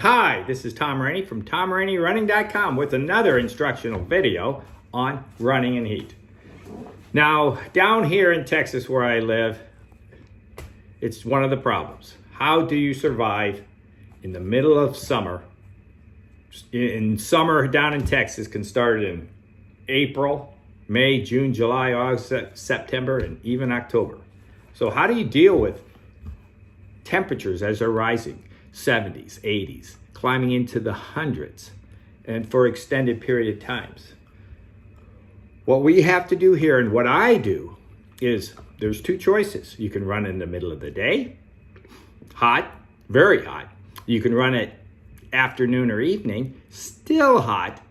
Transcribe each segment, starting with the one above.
Hi, this is Tom Rainey from TomRaineyRunning.com with another instructional video on running in heat. Now, down here in Texas where I live, it's one of the problems. How do you survive in the middle of summer? In summer down in Texas can start in April, May, June, July, August, September, and even October. So how do you deal with temperatures as they're rising? 70s, 80s, climbing into the hundreds, and for extended period of times. What we have to do here, and what I do, is there's two choices. You can run in the middle of the day, hot, very hot. You can run it afternoon or evening, still hot.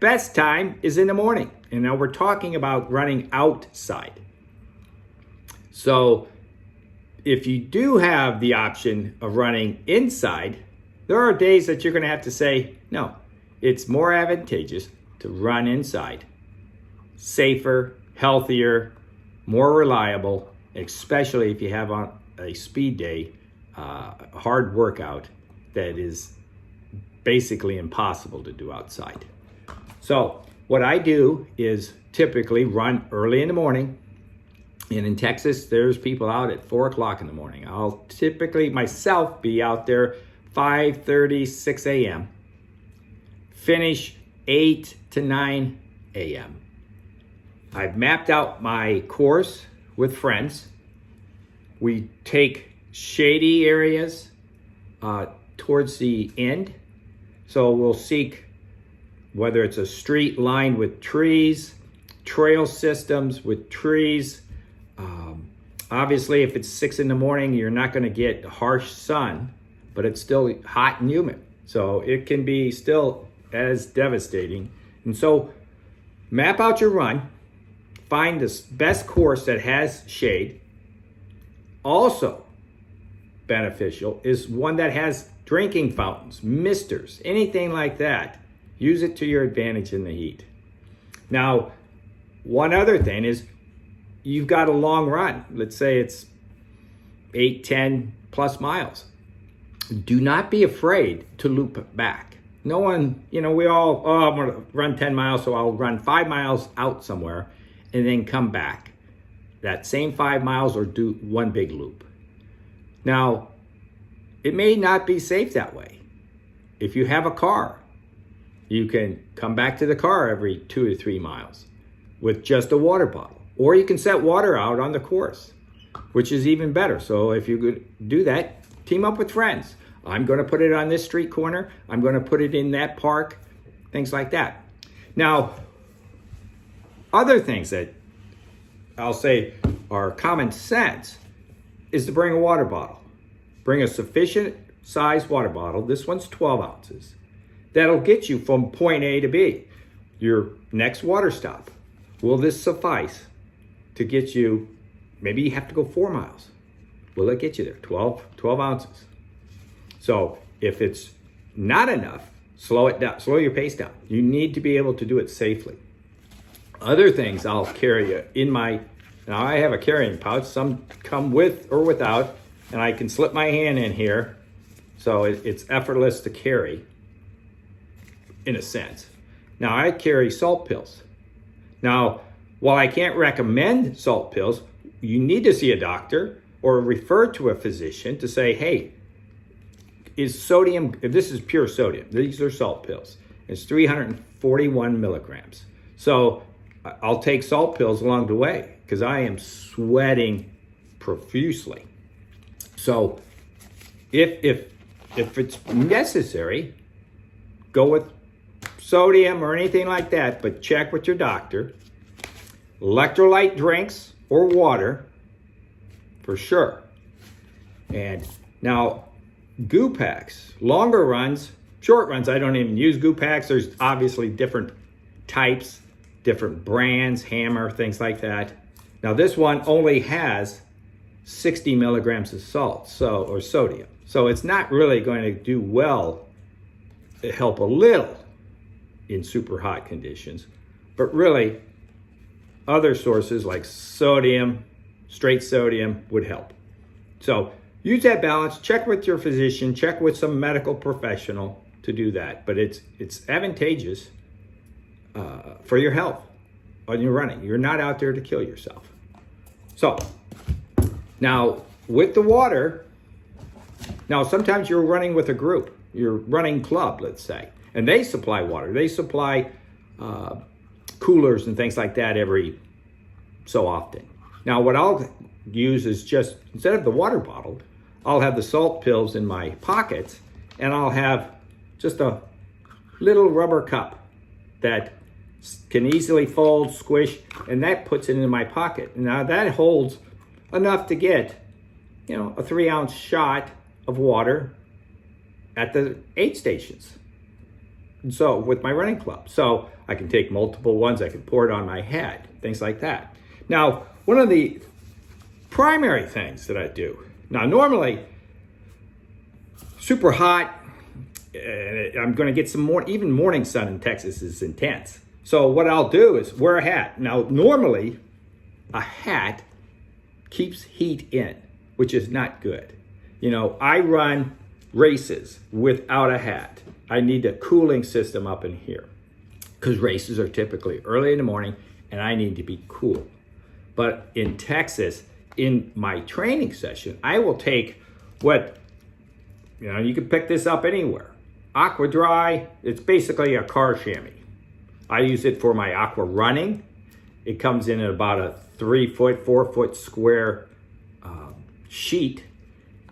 Best time is in the morning. And now we're talking about running outside. So if you do have the option of running inside, there are days that you're going to have to say, no, it's more advantageous to run inside. Safer, healthier, more reliable, especially if you have on a speed day, hard workout that is basically impossible to do outside. So what I do is typically run early in the morning. And in Texas, there's people out at 4 o'clock in the morning. I'll typically myself be out there 5:30, 6 a.m. Finish 8 to 9 a.m. I've mapped out my course with friends. We take shady areas towards the end. So we'll seek whether it's a street lined with trees, trail systems with trees. Obviously, if it's 6 in the morning, you're not going to get harsh sun, but it's still hot and humid. So it can be still as devastating. And so map out your run, find the best course that has shade. Also beneficial is one that has drinking fountains, misters, anything like that. Use it to your advantage in the heat. Now, one other thing is, you've got a long run. Let's say it's 8, 10 plus miles. Do not be afraid to loop back. No one, we all, I'm going to run 10 miles, so I'll run 5 miles out somewhere and then come back. That same 5 miles or do one big loop. Now, it may not be safe that way. If you have a car, you can come back to the car every 2 to 3 miles with just a water bottle. Or you can set water out on the course, which is even better. So if you could do that, team up with friends. I'm going to put it on this street corner. I'm going to put it in that park, things like that. Now, other things that I'll say are common sense is to bring a water bottle. Bring a sufficient size water bottle. This one's 12 ounces. That'll get you from point A to B. Your next water stop. Will this suffice to get you? Maybe you have to go 4 miles. Will it get you there? 12 ounces. So if it's not enough, slow it down, slow your pace down. You need to be able to do it safely. Other things I'll carry now I have a carrying pouch. Some come with or without, and I can slip my hand in here. So it's effortless to carry in a sense. Now I carry salt pills. Now, while I can't recommend salt pills, you need to see a doctor or refer to a physician to say, hey, is sodium, if this is pure sodium, these are salt pills. It's 341 milligrams. So I'll take salt pills along the way because I am sweating profusely. So if it's necessary, go with sodium or anything like that, but check with your doctor. Electrolyte drinks or water for sure. And now goo packs, longer runs, short runs, I don't even use goo packs. There's obviously different types, different brands, Hammer, things like that. Now this one only has 60 milligrams of salt, or sodium. So it's not really going to do well, help a little in super hot conditions, but really other sources like sodium, straight sodium would help. So use that balance. Check with your physician, check with some medical professional to do that. But it's advantageous for your health when you're running. You're not out there to kill yourself. So now with the water, now sometimes you're running with a group, you're running club, let's say, and they supply water. They supply coolers and things like that every so often. Now what I'll use is just, instead of the water bottle, I'll have the salt pills in my pockets, and I'll have just a little rubber cup that can easily fold, squish, and that puts it in my pocket. Now that holds enough to get, a 3-ounce shot of water at the aid stations. And so with my running club, so I can take multiple ones, I can pour it on my head, things like that. Now, one of the primary things that I do, now normally super hot, I'm going to get some more, even morning sun in Texas is intense. So what I'll do is wear a hat. Now, normally a hat keeps heat in, which is not good. I run races without a hat. I need a cooling system up in here because races are typically early in the morning and I need to be cool. But in Texas, in my training session, I will take what, you can pick this up anywhere. Aqua Dry, it's basically a car chamois. I use it for my aqua running. It comes in at about a 3-foot, 4-foot square sheet.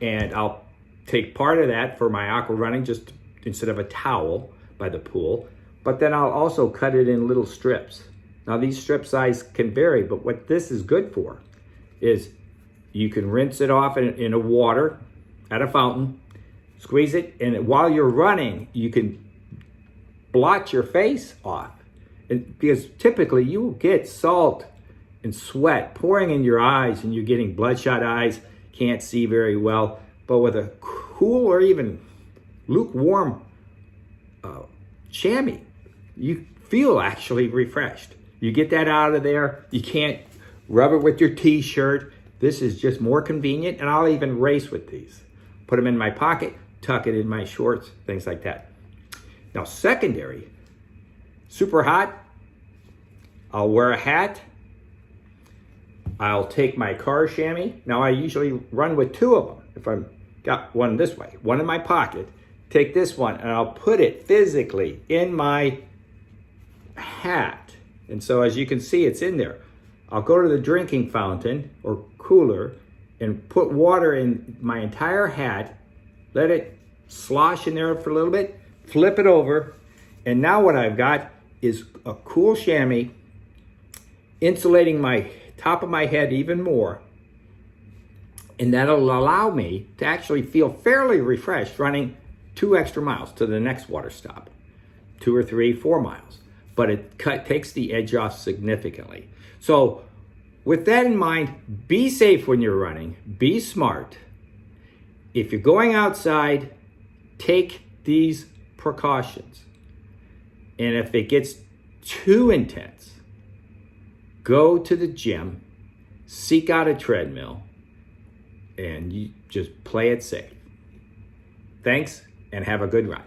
And I'll take part of that for my aqua running, just instead of a towel by the pool. But then I'll also cut it in little strips. Now these strip size can vary, but what this is good for is you can rinse it off in a water at a fountain, squeeze it, and while you're running, you can blot your face off. Because typically you will get salt and sweat pouring in your eyes and you're getting bloodshot eyes, can't see very well. But with a cool or even lukewarm chamois, you feel actually refreshed. You get that out of there. You can't rub it with your t-shirt. This is just more convenient, and I'll even race with these. Put them in my pocket, tuck it in my shorts, things like that. Now, secondary, super hot, I'll wear a hat. I'll take my car chamois. Now, I usually run with 2 of them. If I've got one this way, one in my pocket, take this one, and I'll put it physically in my hat. And so as you can see, it's in there. I'll go to the drinking fountain or cooler and put water in my entire hat, let it slosh in there for a little bit, flip it over, and now what I've got is a cool chamois insulating my top of my head even more, and that'll allow me to actually feel fairly refreshed running 2 extra miles to the next water stop, 2 or 3, 4 miles. But it takes the edge off significantly. So with that in mind, be safe when you're running, be smart. If you're going outside, take these precautions. And if it gets too intense, go to the gym, seek out a treadmill, and you just play it safe. Thanks, and have a good run.